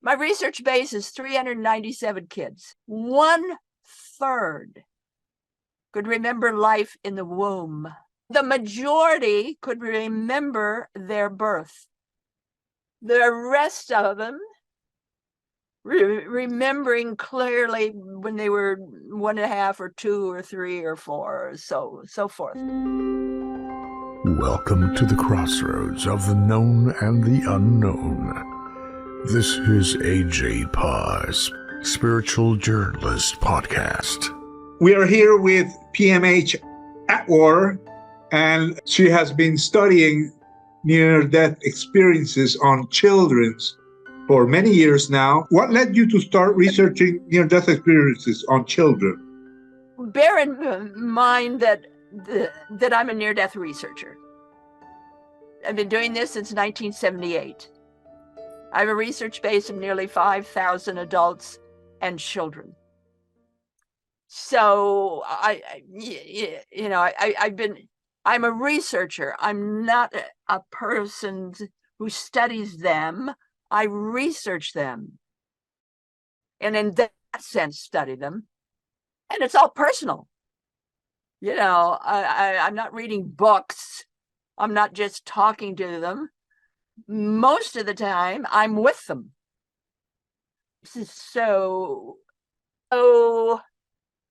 My research base is 397 kids. 1/3 could remember life in the womb. The majority could remember their birth. The rest of them remembering clearly when they were 1.5 or 2 or 3 or 4, or so forth. Welcome to the crossroads of the known and the unknown. This is AJ Parr's Spiritual Journalist Podcast. We are here with PMH ATWATER, and she has been studying near-death experiences on children for many years now. What led you to start researching near-death experiences on children? Bear in mind that I'm a near-death researcher. I've been doing this since 1978. I have a research base of nearly 5,000 adults and children. So I'm a researcher. I'm not a person who studies them. I research them. And in that sense, study them. And it's all personal. I'm not reading books. I'm not just talking to them. Most of the time, I'm with them. So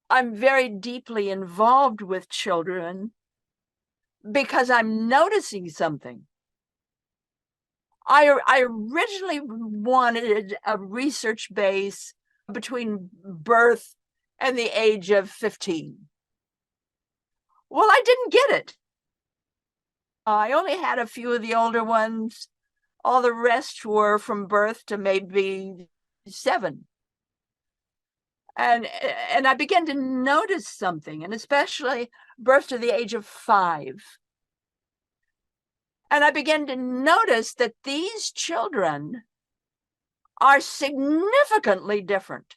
I'm very deeply involved with children because I'm noticing something. I originally wanted a research base between birth and the age of 15. Well, I didn't get it. I only had a few of the older ones. All the rest were from birth to maybe 7. And I began to notice something, and especially birth to the age of 5. And I began to notice that these children are significantly different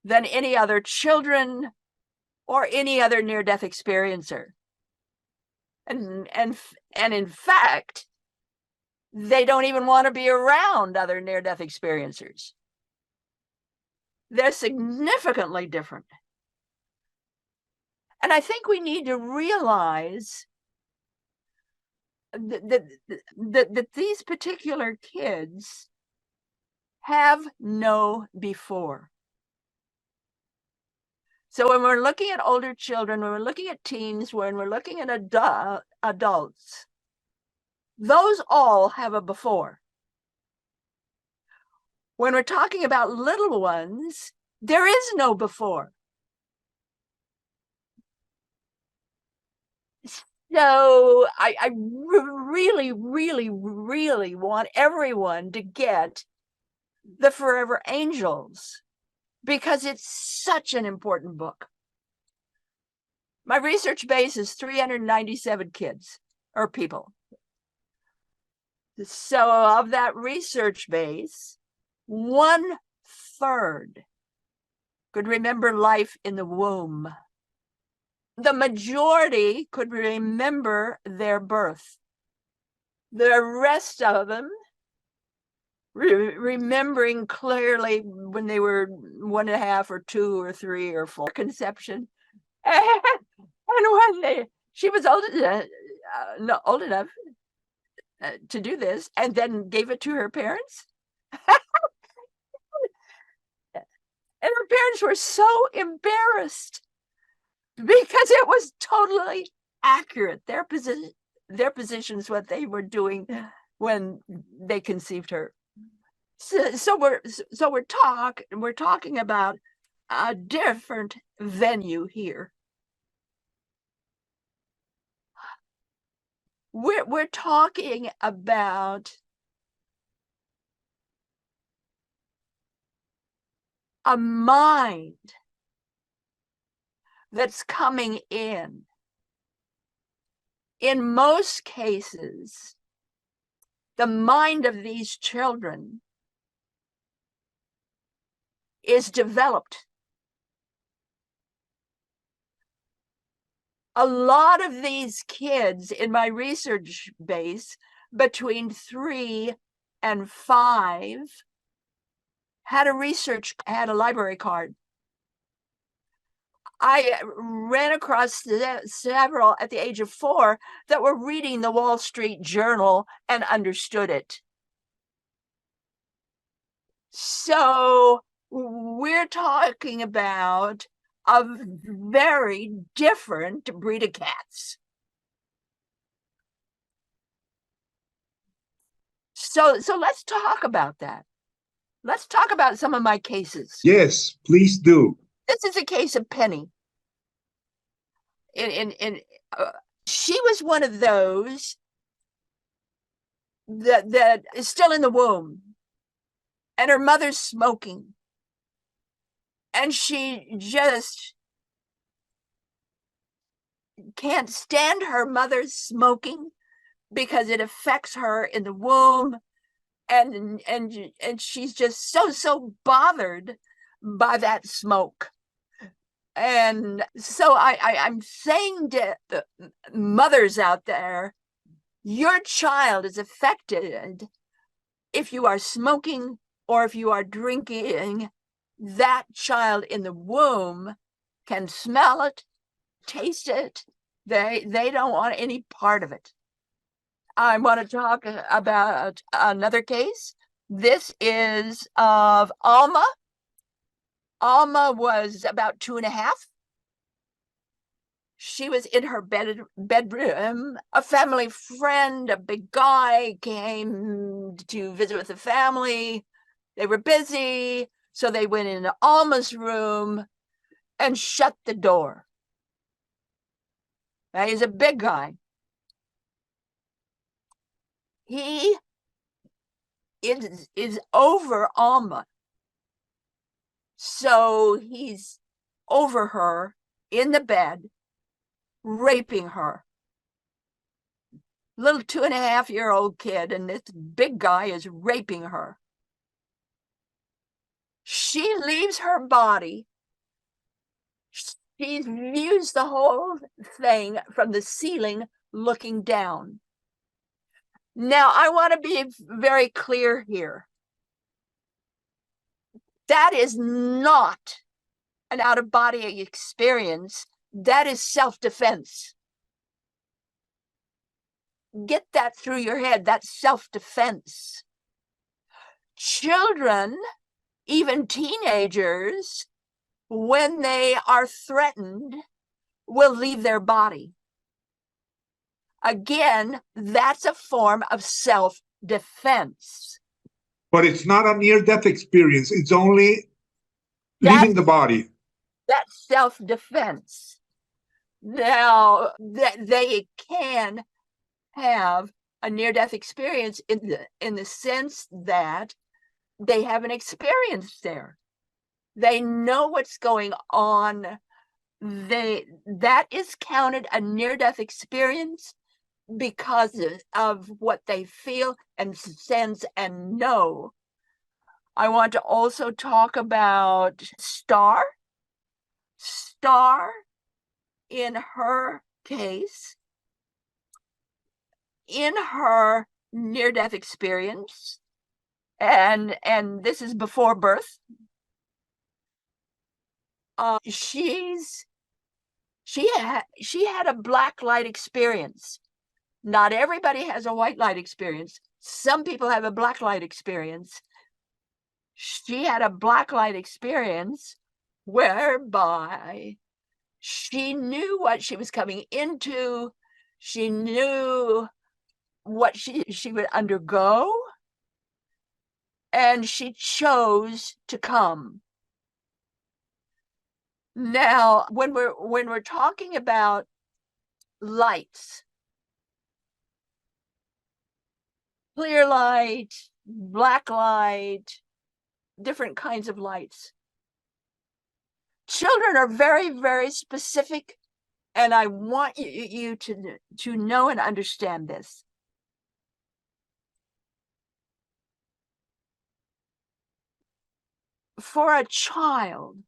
than any other children or any other near-death experiencer. And in fact, they don't even want to be around other near-death experiencers. They're significantly different. And I think we need to realize that these particular kids have no before. So when we're looking at older children, when we're looking at teens, when we're looking at adults, those all have a before. When we're talking about little ones, there is no before. So I really, really, really want everyone to get The Forever Angels, because it's such an important book. My research base is 397 kids or people. So of that research base, 1/3 could remember life in the womb. The majority could remember their birth. The rest of them remembering clearly when they were 1.5 or 2 or 3 or 4 conception. And when she was old enough to do this, and then gave it to her parents. And her parents were so embarrassed because it was totally accurate. Their positions, what they were doing when they conceived her. So we're talking about a different venue here. We're talking about a mind that's coming in. In most cases, the mind of these children is developed. A lot of these kids in my research base between 3 and 5 had a library card. I ran across several at the age of 4 that were reading the Wall Street Journal and understood it. So we're talking about a very different breed of cats. So let's talk about that. Let's talk about some of my cases. Yes, please do. This is a case of Penny. She was one of those that is still in the womb, and her mother's smoking, and she just can't stand her mother's smoking because it affects her in the womb, and she's just so bothered by that smoke. And so I'm saying to the mothers out there, your child is affected if you are smoking or if you are drinking. That child in the womb can smell it, taste it. They don't want any part of it. I want to talk about another case. This is of Alma. Alma was about 2.5. She was in her bedroom. A family friend, a big guy, came to visit with the family. They were busy, so they went into Alma's room and shut the door. Now, he's a big guy. He is over Alma. So he's over her in the bed, raping her. Little 2.5-year-old kid, and this big guy is raping her. She leaves her body. She views the whole thing from the ceiling looking down. Now, I want to be very clear here. That is not an out-of-body experience. That is self-defense. Get that through your head. That's self-defense. Children, even teenagers, when they are threatened, will leave their body. Again, that's a form of self-defense. But it's not a near-death experience. It's only leaving the body. That's self-defense. Now, they can have a near-death experience in the sense that they have an experience there. They know what's going on. That is counted a near-death experience because of what they feel and sense and know. I want to also talk about Star. Star, in her case, in her near-death experience, and this is before birth, she had a black light experience. Not everybody has a white light experience. Some people have a black light experience. She had a black light experience whereby she knew what she was coming into. She knew what she would undergo, and she chose to come. Now, when we're talking about lights, clear light, black light, different kinds of lights, children are very, very specific, and I want you to know and understand this. For a child,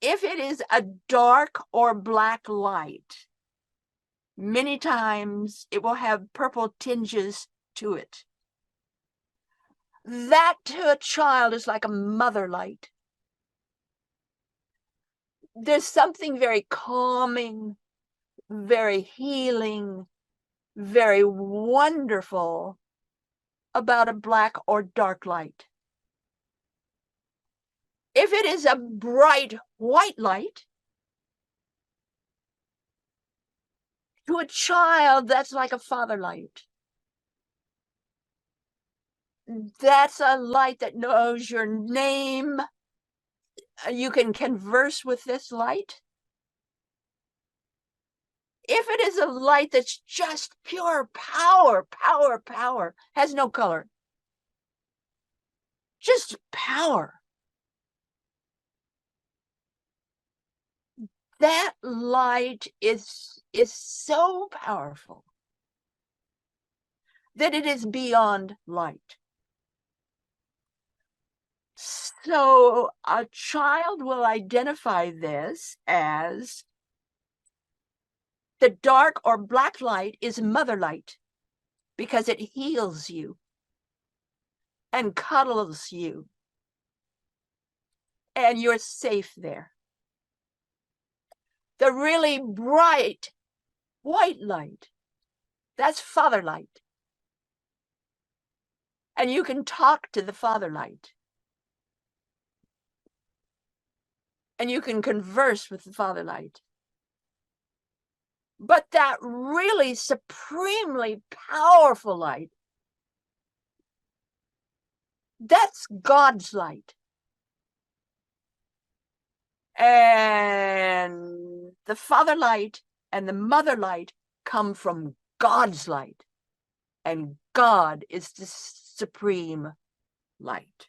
if it is a dark or black light, many times it will have purple tinges to it. That to a child is like a mother light. There's something very calming, very healing, very wonderful about a black or dark light. If it is a bright white light, to a child, that's like a father light. That's a light that knows your name. You can converse with this light. If it is a light that's just pure power, power, power, has no color, just power, that light is so powerful that it is beyond light. So a child will identify this as the dark or black light is mother light because it heals you and cuddles you, and you're safe there. The really bright white light, that's father light. And you can talk to the father light. And you can converse with the father light. But that really supremely powerful light, that's God's light. And the father light and the mother light come from God's light. And God is the supreme light.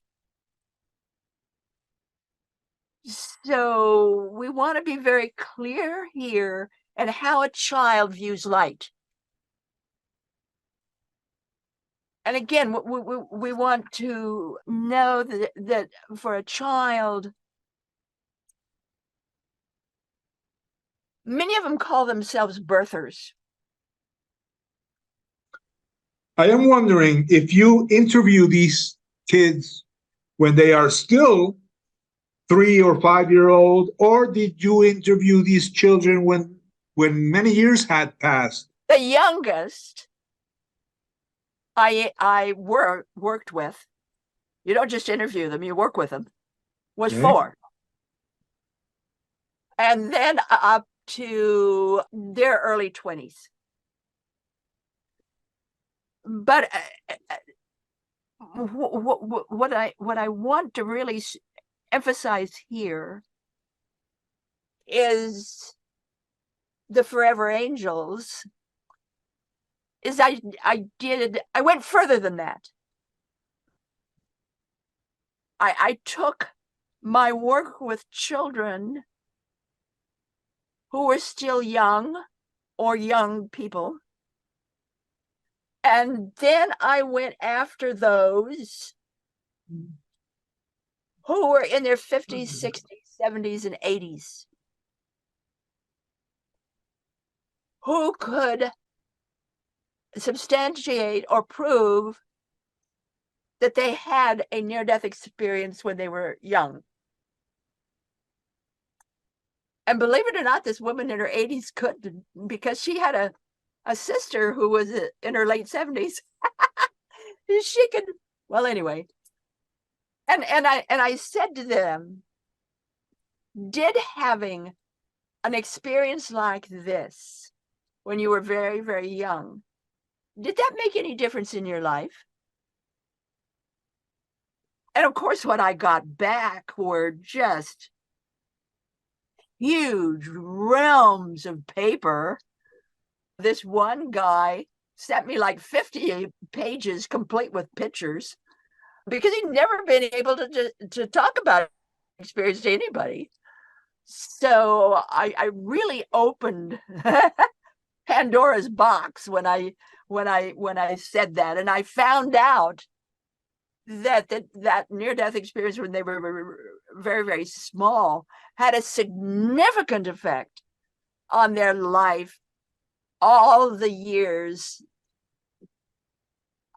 So we want to be very clear here and how a child views light. And again, we want to know that for a child, many of them call themselves birthers. I am wondering if you interview these kids when they are still 3 or 5 year old, or did you interview these children when many years had passed? The youngest I worked with, you don't just interview them, you work with them, was 4. And then up to their early 20s. But what I want to really emphasize here is the Forever Angels is I went further than that. I took my work with children who were still young or young people, and then I went after those who were in their 50s, 60s, 70s, and 80s, who could substantiate or prove that they had a near-death experience when they were young. And believe it or not, this woman in her 80s could, because she had a sister who was in her late 70s. She could, well, anyway. And I said to them, did having an experience like this when you were very, very young, did that make any difference in your life? And of course, what I got back were just huge realms of paper. This one guy sent me like 50 pages complete with pictures because he'd never been able to talk about experience to anybody. So I really opened Pandora's box when I said that, and I found out that near-death experience when they were very, very small had a significant effect on their life all the years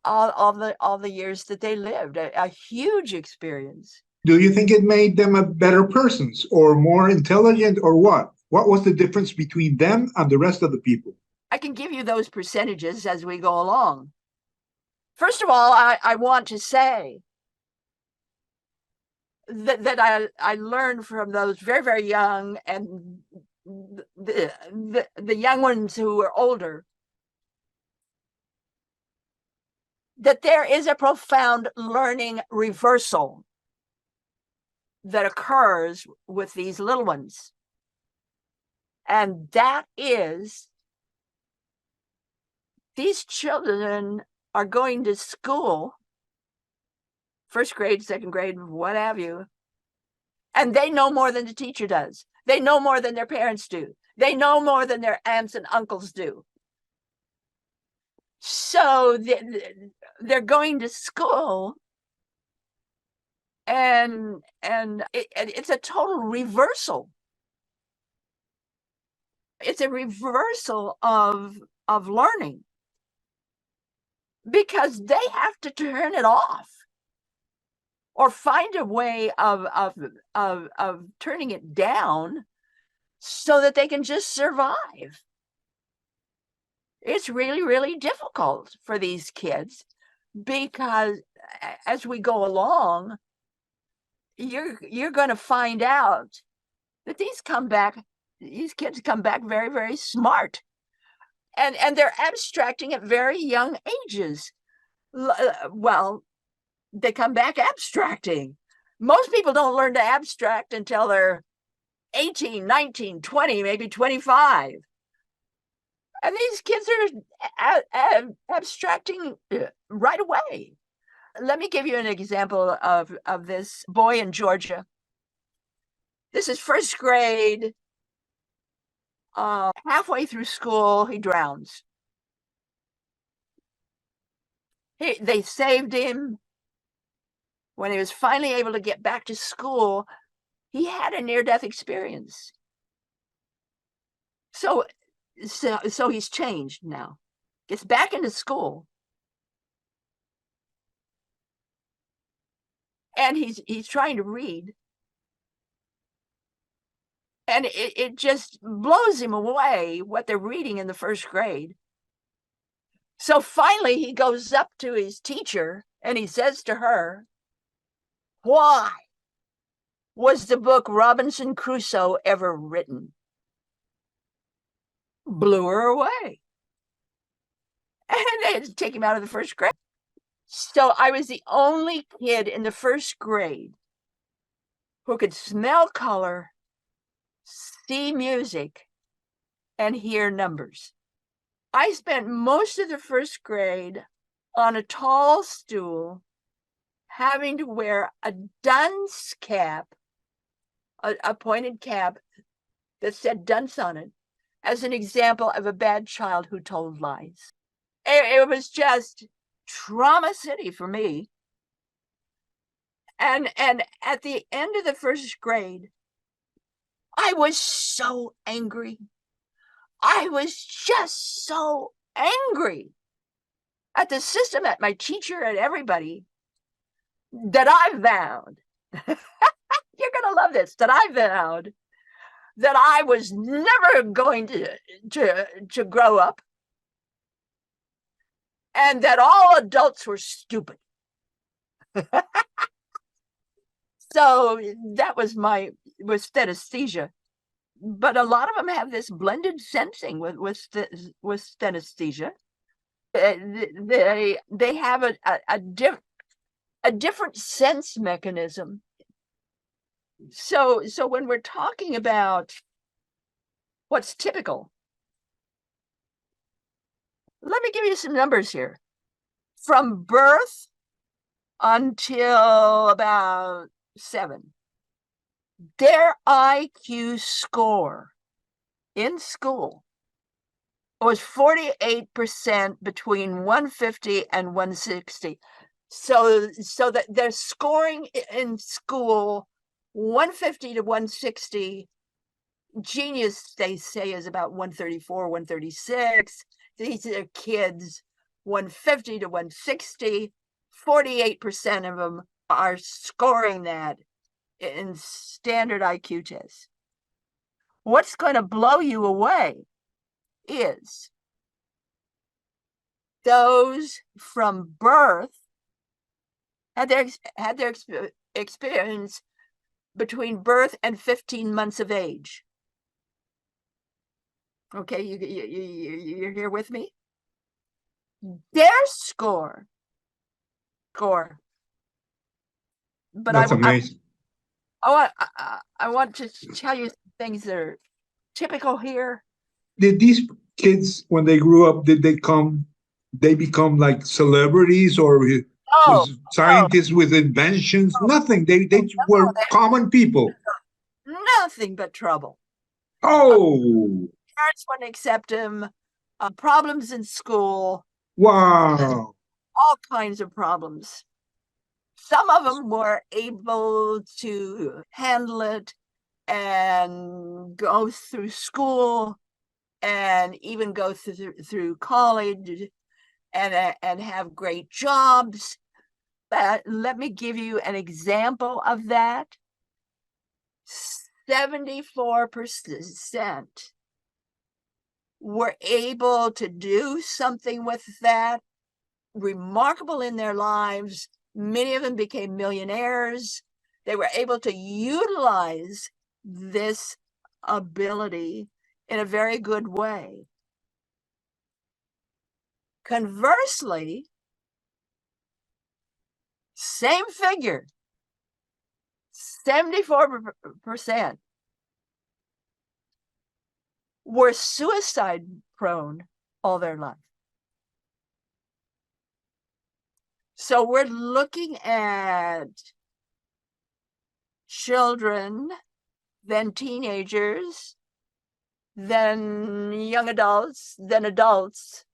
all the years that they lived, a huge experience. Do you think it made them a better persons or more intelligent or what? What was the difference between them and the rest of the people? I can give you those percentages as we go along. First of all, I want to say that I learned from those very, very young and the young ones who were older that there is a profound learning reversal that occurs with these little ones. And that is, these children are going to school, first grade, second grade, what have you, and they know more than the teacher does. They know more than their parents do. They know more than their aunts and uncles do. So they're going to school, and it's a total reversal. It's a reversal of learning, because they have to turn it off or find a way of turning it down so that they can just survive. It's really, really difficult for these kids, because as we go along, you're going to find out that these kids come back very, very smart, and they're abstracting at very young ages. Well, they come back abstracting. Most people don't learn to abstract until they're 18, 19, 20, maybe 25. And these kids are abstracting right away. Let me give you an example of this boy in Georgia. This is first grade. Halfway through school, he drowns. They saved him. When he was finally able to get back to school, he had a near-death experience. So he's changed now. Gets back into school. And he's trying to read. And it just blows him away what they're reading in the first grade. So finally he goes up to his teacher and he says to her, "Why was the book Robinson Crusoe ever written?" Blew her away. And they had to take him out of the first grade. So I was the only kid in the first grade who could smell color, see music, and hear numbers. I spent most of the first grade on a tall stool, having to wear a dunce cap, a pointed cap that said dunce on it, as an example of a bad child who told lies. It was just trauma city for me. And at the end of the first grade, I was so angry. I was just so angry at the system, at my teacher, at everybody, that I vowed, you're going to love this, that I vowed that I was never going to grow up, and that all adults were stupid. So that was synesthesia. But a lot of them have this blended sensing with synesthesia. They have a different sense mechanism. So when we're talking about what's typical, let me give you some numbers here. From birth until about 7, their IQ score in school was 48% between 150 and 160. So that their scoring in school, 150 to 160. Genius, they say, is about 134, 136. These are kids 150 to 160, 48% of them are scoring that in standard IQ tests. What's going to blow you away is those from birth had their experience between birth and 15 months of age. Okay, you're here with me? Their score. But That's amazing. I want to tell you things that are typical here. Did these kids, when they grew up, did they become like celebrities or Oh, scientists with inventions? Nothing. They were common people. nothing but trouble. Oh, Parents wouldn't accept him. Problems in school. wow. All kinds of problems. Some of them were able to handle it and go through school and even go through college and have great jobs. But let me give you an example of that. 74% were able to do something with that, remarkable in their lives. Many of them became millionaires. They were able to utilize this ability in a very good way. Conversely, same figure, 74% were suicide prone all their life. So we're looking at children, then teenagers, then young adults, then adults,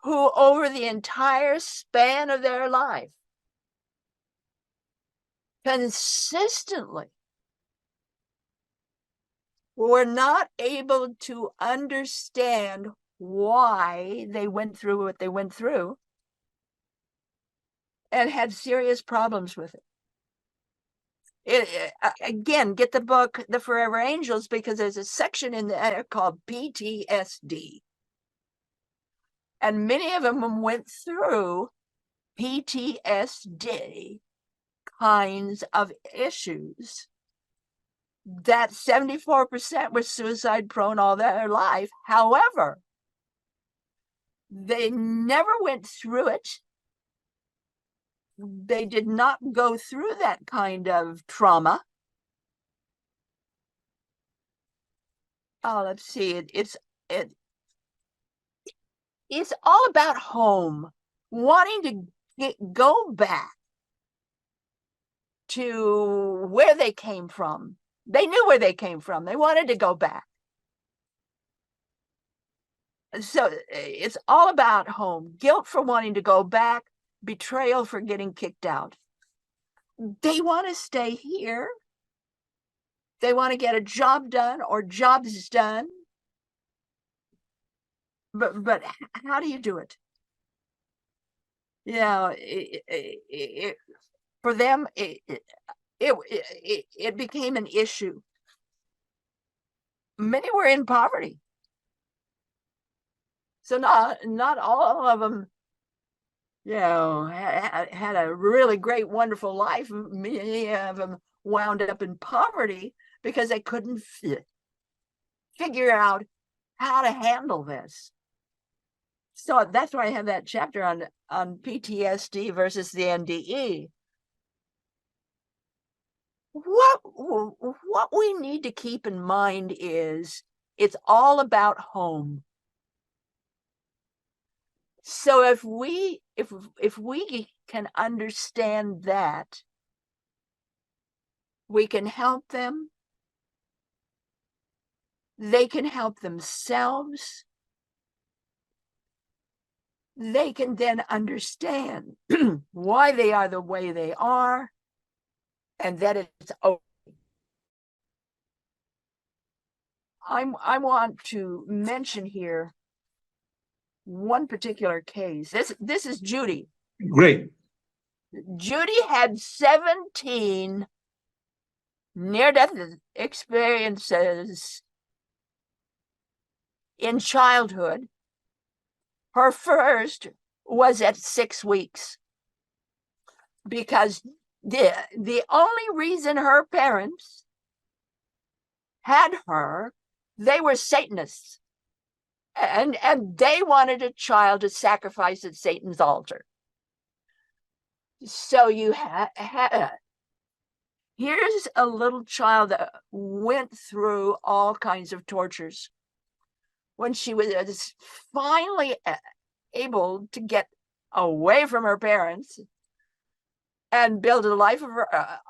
who over the entire span of their life consistently were not able to understand why they went through what they went through and had serious problems with it. Again, get the book, The Forever Angels, because there's a section in there called PTSD. And many of them went through PTSD kinds of issues. That 74% were suicide prone all their life. However, they never went through it. They did not go through that kind of trauma. Oh, let's see. It's all about home, wanting to go back to where they came from. They knew where they came from. They wanted to go back. So it's all about home. Guilt for wanting to go back, betrayal for getting kicked out. They want to stay here. They want to get a job done or jobs done. But how do you do it? Yeah, for them, it became an issue. Many were in poverty. So not all of them, had a really great, wonderful life. Many of them wound up in poverty because they couldn't figure out how to handle this. So that's why I have that chapter on PTSD versus the NDE. What we need to keep in mind is it's all about home. So if we can understand that, we can help them. They can help themselves. They can then understand why they are the way they are, and that it's okay. I want to mention here one particular case. This is Judy. Great. Judy had 17 near-death experiences in childhood. Her first was at 6 weeks, because the only reason her parents had her, they were Satanists, and they wanted a child to sacrifice at Satan's altar. So you here's a little child that went through all kinds of tortures. When she was finally able to get away from her parents and build a life of her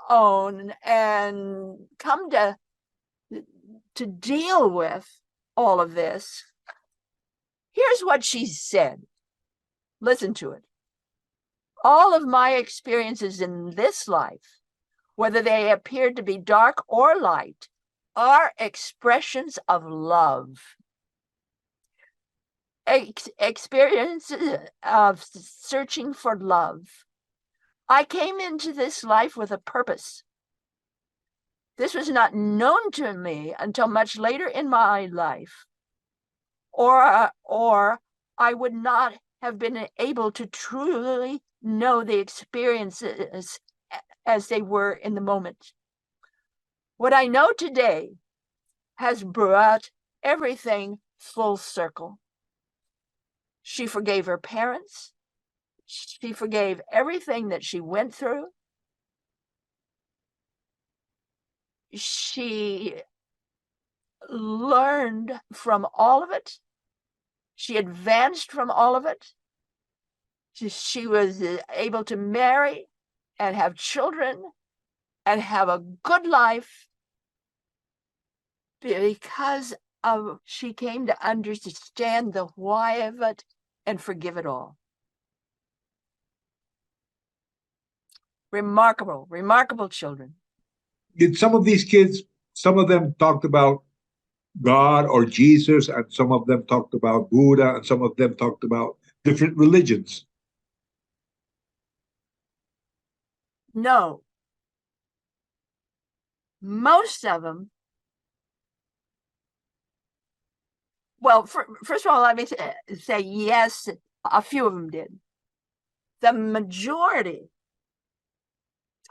own and come to deal with all of this, here's what she said. Listen to it. All of my experiences in this life, whether they appeared to be dark or light, are expressions of love. Experiences of searching for love. I came into this life with a purpose. This was not known to me until much later in my life, or I would not have been able to truly know the experiences as they were in the moment. What I know today has brought everything full circle. She forgave her parents. She forgave everything that she went through. She learned from all of it. She advanced from all of it. She was able to marry and have children and have a good life because she came to understand the why of it and forgive it all. Remarkable, remarkable children. Did some of these kids, some of them talked about God or Jesus, and some of them talked about Buddha, and some of them talked about different religions? No. Most of them, well, first of all, let me say yes, a few of them did. The majority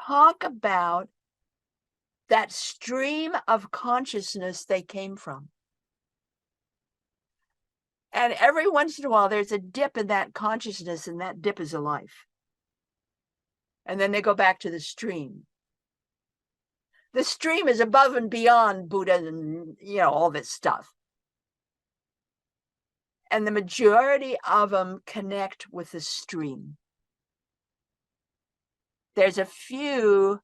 talk about that stream of consciousness they came from. And every once in a while, there's a dip in that consciousness, and that dip is a life. And then they go back to the stream. The stream is above and beyond Buddha and, all this stuff. And the majority of them connect with the stream. There's a few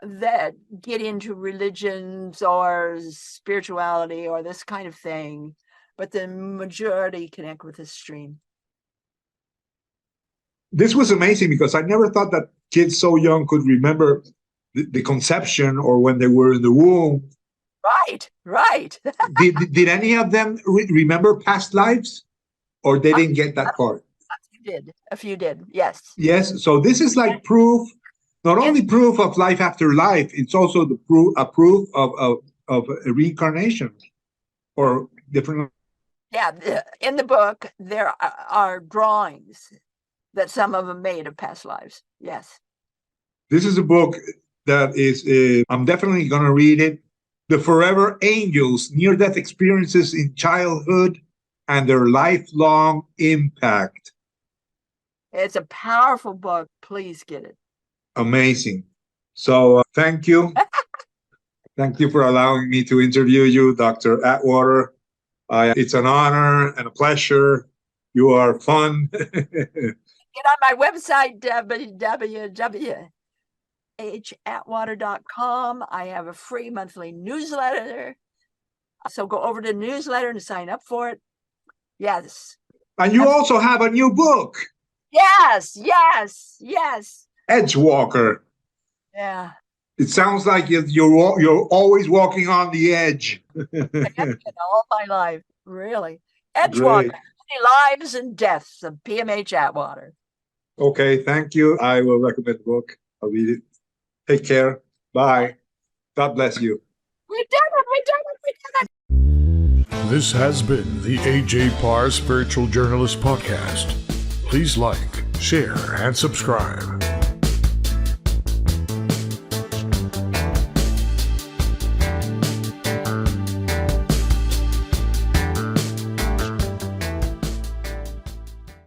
that get into religions or spirituality or this kind of thing, but the majority connect with the stream. This was amazing because I never thought that kids so young could remember the conception or when they were in the womb. Right. Did any of them remember past lives, or they didn't get that part? A few did, yes. Yes, so this is like proof, not only proof of life after life, it's also the proof of a reincarnation or different. Yeah, in the book, there are drawings that some of them made of past lives, yes. This is a book that is, I'm definitely going to read it. The Forever Angels, Near-Death Experiences in Childhood and Their Lifelong Impact. It's a powerful book. Please get it. Amazing. So thank you. Thank you for allowing me to interview you, Dr. Atwater. It's an honor and a pleasure. You are fun. Get on my website, www.pmhatwater.com. I have a free monthly newsletter. So go over to the newsletter and sign up for it. Yes. And you also have a new book. Yes. Edgewalker. Yeah. It sounds like you're always walking on the edge. All my life, really. Edgewalker. Lives and Deaths of PMH Atwater. Okay, thank you. I will recommend the book. I'll read it. Take care. Bye. God bless you. We did it! We did it! We did it! This has been the A.J. Parr Spiritual Journalist Podcast. Please like, share, and subscribe.